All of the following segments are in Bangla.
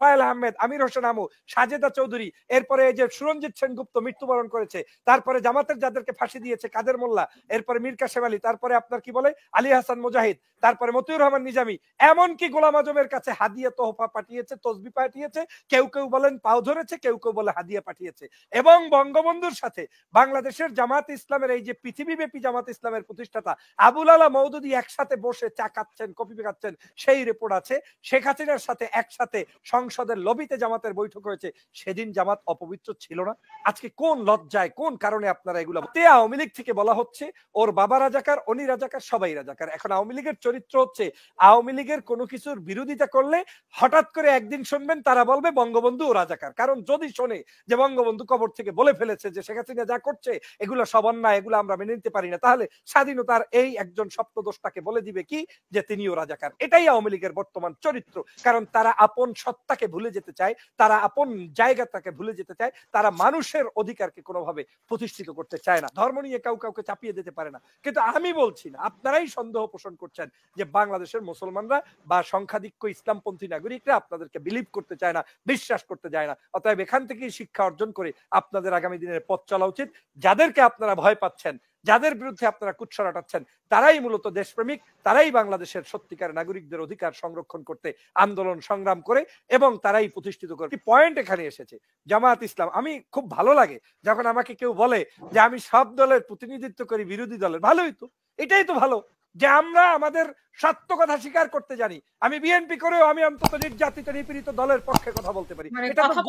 তোফায়েল আহমেদ, আমির হোসেন আমু, সাজেদা চৌধুরী, এরপরে এই যে সুরঞ্জিত সেনগুপ্ত মৃত্যুবরণ করেছে, তারপরে জামাতের যাদেরকে ফাঁসি দিয়েছে কাদের মোল্লা, এরপরে মীর কাসেম আলী, তারপরে আপনার কি বলে আলী হাসান মুজাহিদ, তারপরে মতিউর রহমান নিজামী, এমনকি গোলাম আজমের কাছে হাদিয়া তোহফা পাঠিয়েছে, তসবি পাঠিয়েছে, কেউ কেউ বলেন পাও ধরেছে, কেউ কেউ বলে হাদিয়া পাঠিয়েছে। এবং বঙ্গবন্ধুর সাথে বাংলাদেশের জামাত ইসলামের এই যে পৃথিবীব্যাপী জামাত ইসলামের প্রতিষ্ঠাতা আবুল আলা মওদুদী একসাথে বসে চা খাচ্ছেন, কফি খাচ্ছেন, সেই রিপোর্ট আছে। শেখ হাসিনার সাথে একসাথে সংসদের লবিতে জামাতের বৈঠক হয়েছে, সেদিন জামাত অপবিত্র ছিল না? আজকে কোন লজ্জায়, কোন কারণে আপনারা এগুলো? আওয়ামী লীগ থেকে বলা হচ্ছে ওর বাবা রাজাকার, উনি রাজাকার, সবাই রাজাকার। এখন আওয়ামী লীগের চরিত্র হচ্ছে আওয়ামী লীগের কোনো কিছুর বিরোধিতা করলে হঠাৎ করে একদিন শুনবেন তারা বলবে বঙ্গবন্ধু ও রাজাকার। কারণ যদি শোনে যে বঙ্গবন্ধু কবর থেকে বলে ফেলেছে যে শেখ হাসিনা যা করছে এগুলো সব অন্যায়, এগুলো আমরা মেনে নিতে পারি না, তাহলে স্বাধীনতার এই একজন সপ্তদোষটাকে বলে দিবে কি যে তিনিও রাজাকার। এটাই আওয়ামী লীগের বর্তমান চরিত্র। কারণ তারা আপন সত্তাকে ভুলে যেতে চায়, তারা আপন জায়গাটাকে ভুলে যেতে চায়, তারা মানুষের অধিকারকে কোনোভাবে প্রতিষ্ঠিত করতে চায় না, ধর্ম নিয়ে কাউকে চাপিয়ে দিতে পারে না। কিন্তু আমি বলছি না, আপনারাই সন্দেহ পোষণ করছেন যে বাংলাদেশের মুসলমানরা বা সংখ্যাধিক্য ইসলামপন্থী নাগরিকরা আপনাদেরকে বিলিভ করতে চায় না, বিশ্বাস করতে চায় না। অতএব এখান থেকেই শিক্ষা অর্জন করে আপনাদের আগামী দিনের পথ চলা উচিত। যাদেরকে আপনারা ভয় পাচ্ছেন, যাদের বিরুদ্ধে আপনারা কুৎসা রাটাচ্ছেন, তারাই মূলত দেশপ্রেমিক, তারাই বাংলাদেশের সত্যিকার নাগরিকদের অধিকার সংরক্ষণ করতে আন্দোলন সংগ্রাম করে এবং তারাই প্রতিষ্ঠিত করে। পয়েন্ট এখানে এসেছে জামাত ইসলাম। আমি খুব ভালো লাগে যখন আমাকে কেউ বলে যে আমি সব দলের প্রতিনিধিত্ব করি, বিরোধী দলের। ভালোই তো, এটাই তো ভালো যে আমরা আমাদের সত্য কথা স্বীকার করতে জানি। আমি বিএনপি করেও আমি অন্তত নির্যাতিত নিপীড়িত দলের পক্ষে কথা বলতে পারি। এটা তো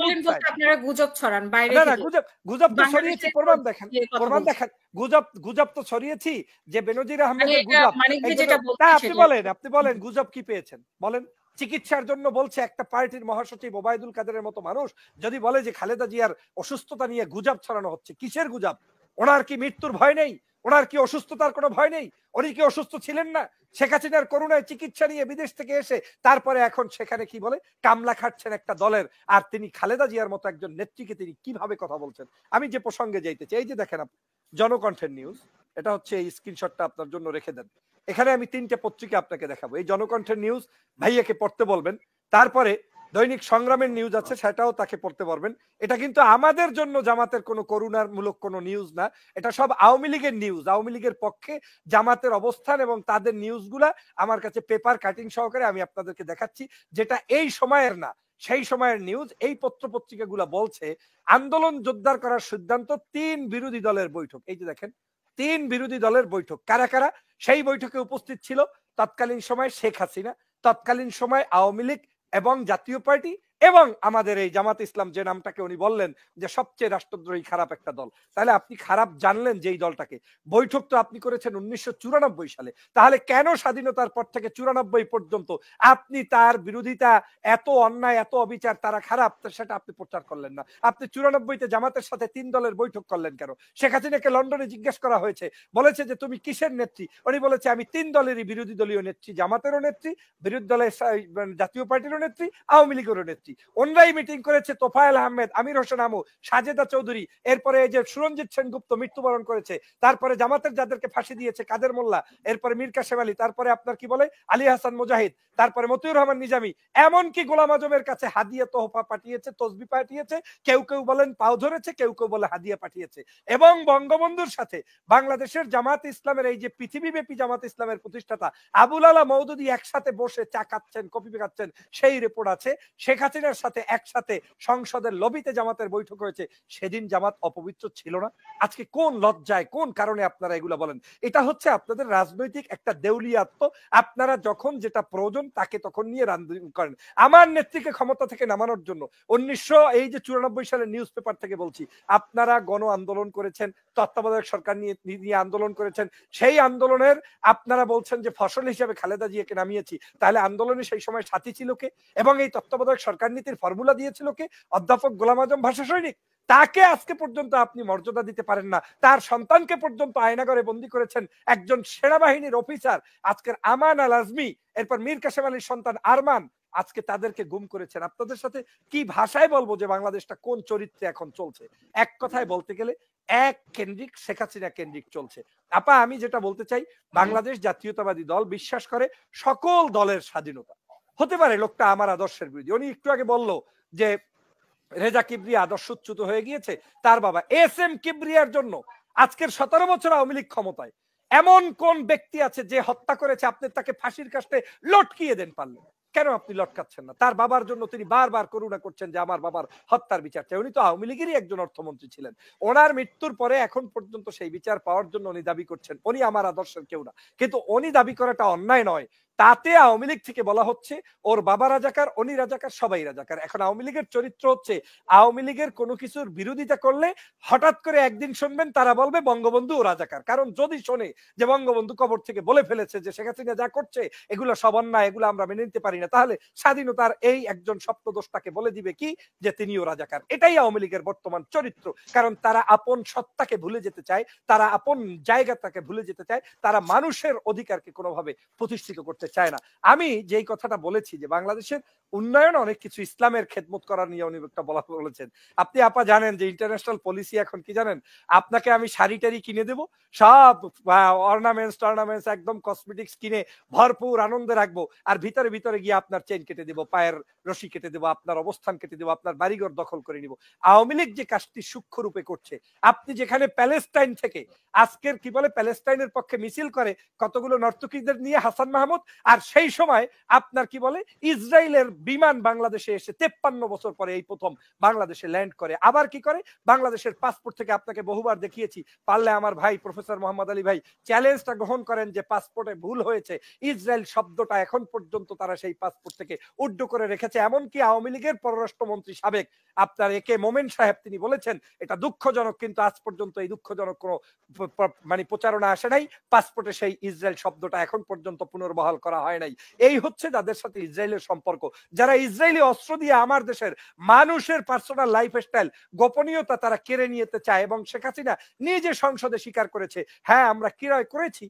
আপনারা গুজব ছড়ান বাইরে থেকে। না, গুজব তো ছড়িয়েছি, প্রমাণ দেখেন, প্রমাণ দেখেন। গুজব তো ছড়িয়েছি যে বেনজির আহমেদের গুজব। আপনি বলেন গুজব কি পেয়েছেন বলেন? চিকিৎসার জন্য বলছে একটা পার্টির মহাসচিব ওবায়দুল কাদেরের মতো মানুষ যদি বলে যে খালেদা জিয়ার অসুস্থতা নিয়ে গুজব ছড়ানো হচ্ছে, কিসের গুজব? ওনার কি মৃত্যুর ভয় নেই? ওনার কি অসুস্থতার কোনো ভয় নেই? উনি কি অসুস্থ ছিলেন না? শেখ হাসিনার করোনায় চিকিৎসা নিয়ে বিদেশ থেকে এসে তারপরে এখন সেখানে কি বলে কামলা খাচ্ছেন একটা দলের, আর তিনি খালেদা জিয়ার মতো একজন নেত্রীকে তিনি কিভাবে কথা বলছেন? আমি যে প্রসঙ্গে যাইতেছি, এই যে দেখেন আপনি জনকণ্ঠের নিউজ, এটা হচ্ছে এই স্ক্রিনশটটা আপনার জন্য রেখে দেন। এখানে আমি 3টে পত্রিকা আপনাকে দেখাবো। এই জনকণ্ঠের নিউজ ভাইয়াকে পড়তে বলবেন, তারপরে দৈনিক সংগ্রামের নিউজ আছে সেটাও তাকে পড়তে পারবেন। এটা কিন্তু আমাদের জন্য জামাতের কোনো করুণার মূলক কোনো নিউজ না, এটা সব আওয়ামী লীগের নিউজ। আওয়ামী লীগের পক্ষে জামাতের অবস্থান এবং তাদের নিউজগুলা আমার কাছে পেপার কাটিং সহকারে আমি আপনাদেরকে দেখাচ্ছি, যেটা এই সময়ের না, সেই সময়ের নিউজ। এই পত্র পত্রিকাগুলা বলছে আন্দোলন জোরদার করার সিদ্ধান্ত, 3 বিরোধী দলের বৈঠক। এই যে দেখেন 3 বিরোধী দলের বৈঠক। কারা কারা সেই বৈঠকে উপস্থিত ছিল? তৎকালীন সময় শেখ হাসিনা, তৎকালীন সময় আওয়ামী লীগ এবং জাতীয় পার্টি এবং আমাদের এই জামাত ইসলাম, যে নামটাকে উনি বললেন যে সবচেয়ে রাষ্ট্রদ্রোহী খারাপ একটা দল। তাহলে আপনি খারাপ জানলেন যেই দলটাকে। বৈঠক তো আপনি করেছেন 1994 সালে, তাহলে কেন স্বাধীনতার পর থেকে 94 পর্যন্ত আপনি তার বিরোধিতা, এত অন্যায় এত অবিচার তারা খারাপ, সেটা আপনি প্রচার করলেন না? আপনি 94-তে জামাতের সাথে 3 দলের বৈঠক করলেন কেন? শেখ হাসিনাকে লন্ডনে জিজ্ঞেস করা হয়েছে, বলেছে যে তুমি কিসের নেত্রী? উনি বলেছে আমি 3 দলেরই বিরোধী দলীয় নেত্রী, জামাতেরও নেত্রী, বিরোধী দলের জাতীয় পার্টিরও নেত্রী, আওয়ামী লীগেরও নেত্রী। ওনরাই মিটিং করেছে তোফায়েল আহমেদ, আমির হোসেন আমু, সাজেদা চৌধুরী, এরপরে এই যে সুরঞ্জিত সেনগুপ্ত মৃত্যুবরণ করেছে, তারপরে জামাতের যাদেরকে ফাঁসি দিয়েছে কাদের মোল্লা, এরপরে মীর কাসেম আলী, তারপরে আপনার কি বলে আলী হাসান মুজাহিদ, তারপরে মতিউর রহমান নিজামী, এমনকি গোলাম আজমের কাছে হাদিয়া তোহফা পাঠিয়েছে, তসবি পাঠিয়েছে, কেউ কেউ বলেন পাও ধরেছে, কেউ কেউ বলে হাদিয়া পাঠিয়েছে। এবং বঙ্গবন্ধুর সাথে বাংলাদেশের জামাত ইসলামের এই যে পৃথিবীব্যাপী জামাত ইসলামের প্রতিষ্ঠাতা আবুল আলা মওদুদী একসাথে বসে চা খাচ্ছেন, কফি খাচ্ছেন, সেই রিপোর্ট আছে। শেখ হাসিনার সাথে একসাথে সংসদের লবিতে জামাতের বৈঠক হয়েছে, সেদিন জামাত অপবিত্র ছিল না? আজকে কোন লজ্জায়, কোন কারণে আপনারা এগুলো বলেন? এটা হচ্ছে আপনাদের রাজনৈতিক একটা দেউলিয়াত্ব। আপনারা যখন যেটা প্রয়োজন তাকে তখন নিয়ে রাজনীতি করেন। আমার নেত্রীকে ক্ষমতা থেকে নামানোর জন্য 1994 সালের নিউজ পেপার থেকে বলছি, আপনারা গণ আন্দোলন করেছেন, তত্ত্বাবধায়ক সরকার নিয়ে আন্দোলন করেছেন। সেই আন্দোলনের আপনারা বলছেন যে ফসল হিসেবে খালেদা জিয়াকে নামিয়েছি, তাহলে আন্দোলনে সেই সময় সাথী ছিল কে? এবং এই তত্ত্বাবধায়ক সরকার নীতির ফর্মুলা দিয়েছিল কে? অধ্যাপক গোলাম আজম ভাষা সৈনিক। তাকে আজকে পর্যন্ত আপনি মর্যাদা দিতে পারেন না। তার সন্তানকে পর্যন্ত আয়নাঘরে বন্দী করেছেন একজন সেনাবাহিনীর অফিসার, আজকের আমান আল আজমি, এরপর মীর কাসেম আলীর সন্তান আরমান, আজকে তাদেরকে গুম করেছেন। আপনাদের সাথে কি ভাষায় বলবো যে বাংলাদেশটা কোন চরিত্রে এখন চলছে? এক কথায় বলতে গেলে এক কেন্দ্রিক, শেখ হাসিনা কেন্দ্রিক চলছে। আপা, আমি যেটা বলতে চাই, বাংলাদেশ জাতীয়তাবাদী দল বিশ্বাস করে সকল দলের স্বাধীনতা, হতে পারে লোকটা আমার আদর্শের বিরোধী। উনি একটু আগে বললো যে রেজা কিবরিয়া আদর্শচ্যুত হয়ে গিয়েছে, তার বাবা এস এম কিবরিয়ার জন্য আজকের 17 বছর আওয়ামী লীগ ক্ষমতায়। এমন কোন ব্যক্তি আছে যে হত্যা করেছে আপনি তাকে ফাঁসির কাস্টে লটকিয়ে দেন পারলেন? কেন আপনি লটকাচ্ছেন না? তার বাবার জন্য তিনি বারবার করুণা করছেন যে আমার বাবার হত্যার বিচার চাই। উনি তো আওয়ামী লীগেরই একজন অর্থমন্ত্রী ছিলেন। ওনার মৃত্যুর পরে এখন পর্যন্ত সেই বিচার পাওয়ার জন্য উনি দাবি করছেন উনি আমার আদর্শের কেউ না। কিন্তু উনি দাবি করাটা অন্যায় নয়। তাতে আওয়ামী লীগ থেকে বলা হচ্ছে ওর বাবা রাজাকার, উনি রাজাকার, সবাই রাজাকার। এখন আওয়ামী লীগের চরিত্র হচ্ছে আওয়ামী লীগের কোনো কিছুর বিরোধিতা করলে হঠাৎ করে একদিন শুনবেন তারা বলবে বঙ্গবন্ধু ও রাজাকার। কারণ যদি শোনে যে বঙ্গবন্ধু কবর থেকে বলে ফেলেছে যে শেখ হাসিনা যা করছে এগুলো সব অন্যায়, এগুলো আমরা মেনে নিতে পারি না, তাহলে স্বাধীনতার এই একজন স্বপ্নদোষটাকে বলে দিবে কি যে তিনিও রাজাকার। এটাই আওয়ামী লীগের বর্তমান চরিত্র। কারণ তারা আপন সত্তাকে ভুলে যেতে চায়, তারা আপন জায়গাটাকে ভুলে যেতে চায়, তারা মানুষের অধিকারকে কোনোভাবে প্রতিষ্ঠিত করতে চায় না। আমি যেই কথাটা বলেছি যে বাংলাদেশের উন্নয়ন অনেক কিছু ইসলামের খেদমত করার নিয়ে উনি একটা বলেছেন। আপনি আপা জানেন যে ইন্টারন্যাশনাল পলিসি এখন কি জানেন? আপনাকে আমি শাড়ি টাড়ি কিনে দেবো, সব অর্নামেন্টস একদম কসমেটিক্স কিনে ভরপুর আনন্দে রাখবো, আর ভিতরে ভিতরে গিয়ে আপনার চেন কেটে দেবো, পায়ের রশি কেটে দেবো, আপনার অবস্থান কেটে দেবো, আপনার বাড়িঘর দখল করে নিব। আওয়ামী লীগ যে কাজটি সূক্ষ্ম রূপে করছে, আপনি যেখানে প্যালেস্টাইন থেকে আজকের কি বলে প্যালেস্টাইনের পক্ষে মিছিল করে কতগুলো নর্তকীদের নিয়ে হাসান মাহমুদ, আর সেই সময় আপনার কি বলে ইসরায়েলের বিমান বাংলাদেশে এসে 53 বছর পরে এই প্রথম বাংলাদেশে ল্যান্ড করে। আবার কি করে বাংলাদেশের পাসপোর্ট থেকে আপনাকে বহুবার দেখিয়েছি, পারলে আমার ভাই প্রফেসর মোহাম্মদ আলী ভাই চ্যালেঞ্জটা গ্রহণ করেন যে পাসপোর্টে ভুল হয়েছে, ইসরায়েল শব্দটা এখন পর্যন্ত তারা সেই পাসপোর্ট থেকে উড্ড করে রেখেছে। এমনকি আওয়ামী লীগের পররাষ্ট্রমন্ত্রী সাবেক আপনার একে মোমেন সাহেব তিনি বলেছেন এটা দুঃখজনক, কিন্তু আজ পর্যন্ত এই দুঃখজনক কোনো মানে প্রচারণা আসে নাই, পাসপোর্টে সেই ইসরায়েল শব্দটা এখন পর্যন্ত পুনর্বহাল করা হয় নাই। এই হচ্ছে যাদের সাথে ইসরায়েলের সম্পর্ক, যারা ইসরায়েলি অস্ত্র দিয়ে আমার দেশের মানুষের পার্সোনাল লাইফস্টাইল গোপনীয়তা তারা কেড়ে নিতে চায়। এবং শেখ হাসিনা নিজে সংসদে স্বীকার করেছে হ্যাঁ আমরা ক্রয় করেছি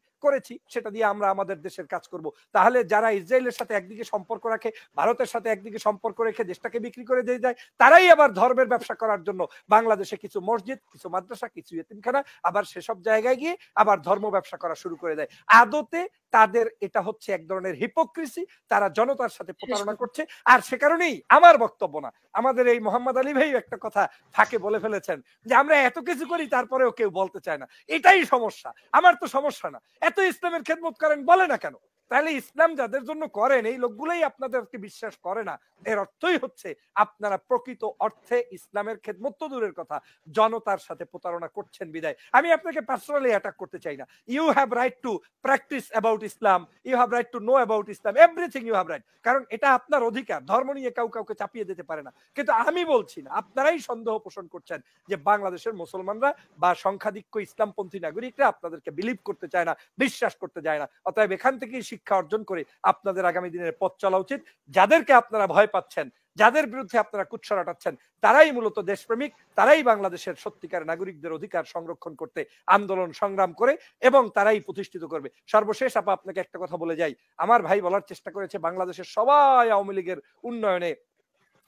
সেটা দিয়ে আমরা আমাদের দেশের কাজ করব। তাহলে যারা ইসরায়েলের সাথে একদিকে সম্পর্ক রাখে, ভারতের সাথে একদিকে সম্পর্ক রেখে দেশটাকে বিক্রি করে দিয়ে যায়, তারাই আবার ধর্মের ব্যবসা করার জন্য বাংলাদেশে কিছু মসজিদ, কিছু মাদ্রাসা, কিছু ইতিমখানা, আবার সেসব জায়গায় গিয়ে আবার ধর্ম ব্যবসা করা শুরু করে দেয়। আদতে তাদের এটা হচ্ছে এক ধরনের হিপোক্রিসি, তারা জনতার সাথে প্রতারণা করছে। আর সে কারণেই আমার বক্তব্য না, আমাদের এই মোহাম্মদ আলী ভাই একটা কথা ফাঁকে বলে ফেলেছেন যে আমরা এত কিছু করি তারপরেও কেউ বলতে চায় না, এটাই সমস্যা। আমার তো সমস্যা না, এত ইসলামের খেদমত করেন বলে না কেন? তাহলে ইসলাম যাদের জন্য করেন এই লোকগুলোই আপনাদেরকে বিশ্বাস করে না, এর অর্থই হচ্ছে আপনারা প্রকৃত অর্থে ইসলামের খেদমত তো দূরের কথা জনতার সাথে প্রতারণা করছেন। বিদায় আমি আপনাকে পার্সোনালি অ্যাটাক করতে চাই না। You have right to practise about Islam, you have right to know about Islam, everything you have right, কারণ এটা আপনার অধিকার, ধর্ম নিয়ে কাউকে চাপিয়ে দিতে পারে না। কিন্তু আমি বলছি না, আপনারাই সন্দেহ পোষণ করছেন যে বাংলাদেশের মুসলমানরা বা সংখ্যাধিক্য ইসলামপন্থী নাগরিকরা আপনাদেরকে বিলিভ করতে চায় না, বিশ্বাস করতে চায় না। অতএব এখান থেকেই শিক্ষা অর্জন করে আপনাদের আগামী দিনের পথ চলা উচিত। যাদেরকে আপনারা ভয় পাচ্ছেন, যাদের বিরুদ্ধে আপনারা কুৎসা রাটাচ্ছেন, তারাই মূলত দেশপ্রেমিক, তারাই বাংলাদেশের সত্যিকার নাগরিকদের অধিকার সংরক্ষণ করতে আন্দোলন সংগ্রাম করে এবং তারাই প্রতিষ্ঠিত করবে। সর্বশেষ আপা আপনাকে একটা কথা বলে যাই, আমার ভাই বলার চেষ্টা করেছে বাংলাদেশের সবাই আওয়ামী লীগের উন্নয়নে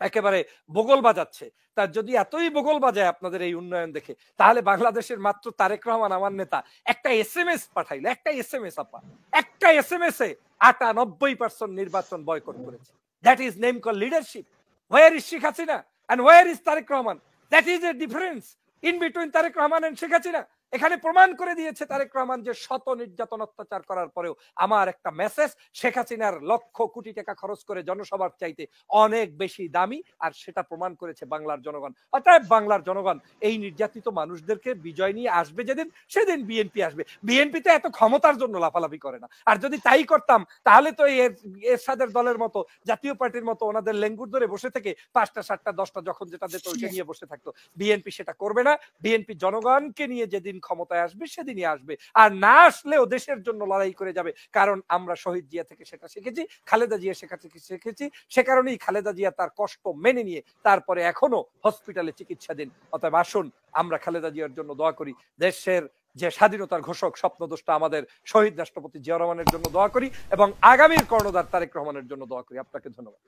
একেবারে বগল বাজাচ্ছে। তার যদি এতই বগল বাজায় আপনাদের এই উন্নয়ন দেখে, তাহলে বাংলাদেশের মাত্র তারেক রহমান আমার নেতা একটা SMS পাঠাইলে, একটা SMS আপা, একটা SMS এ 98% নির্বাচন বয়কট করেছে। That is name call leadership. Where is Sheikh Hasina and where is Tariq Rahman? That is a difference in between Tariq Rahman and Sheikh Hasina. এখানে প্রমাণ করে দিয়েছে তারেক রহমান যে শত নির্যাতন অত্যাচার করার পরেও আমার একটা মেসেজ শেখ হাসিনার লক্ষ কোটি টাকা খরচ করে জনসভার চাইতে অনেক বেশি দামি, আর সেটা প্রমাণ করেছে বাংলার জনগণ। অতএব বাংলার জনগণ এই নির্যাতিত মানুষদেরকে বিজয় নিয়ে আসবে যেদিন, সেদিন বিএনপি আসবে। বিএনপি তো এত ক্ষমতার জন্য লাফালাফি করে না, আর যদি তাই করতাম তাহলে তো এরশাদের দলের মতো, জাতীয় পার্টির মতো ওনাদের লেঙ্গুর ধরে বসে থেকে 5টা 7টা 10টা যখন যেটা দিত ওইটা নিয়ে বসে থাকতো। বিএনপি সেটা করবে না। বিএনপি জনগণকে নিয়ে যেদিন ক্ষমতায় আসবে সেদিনই আসবে, আর না আসলেও দেশের জন্য লড়াই করে যাবে। কারণ আমরা শহীদ জিয়া থেকে সেটা শিখেছি, খালেদা জিয়া শেখা থেকে শিখেছি, সে কারণেই খালেদা জিয়া তার কষ্ট মেনে নিয়ে তারপরে এখনো হসপিটালে চিকিৎসাধীন। অতএব আসুন আমরা খালেদা জিয়ার জন্য দোয়া করি, দেশের যে স্বাধীনতার ঘোষক স্বপ্নদ্রষ্টা আমাদের শহীদ রাষ্ট্রপতি জিয়া রহমানের জন্য দোয়া করি, এবং আগামীর কর্ণধার তারেক রহমানের জন্য দোয়া করি। আপনাকে ধন্যবাদ।